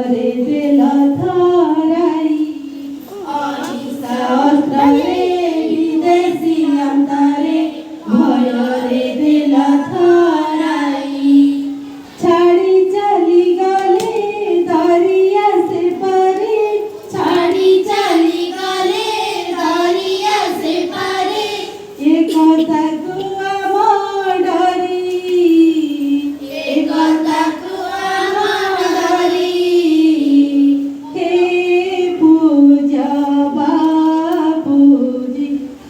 ভয়রে দিল ধরাই অহিংসা অস্ত্রে বিদেশি অন্তরে ভয়রে দিল ধরাই ছাড়ি চালি গলে দরিয়া সে পারে ছাড়ি চালি গলে দরিয়া সে পারে এ কথাকু আমার ডরি এ কথাকু আমার ডরি হে পূজা বাপুজি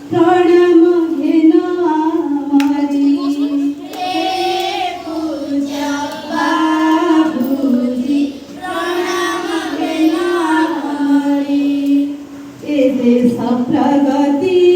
প্রণাম ঘেন আমারি হে পূজা বাপুজি প্রণাম ঘেন আমারি এ দেশ প্রগতি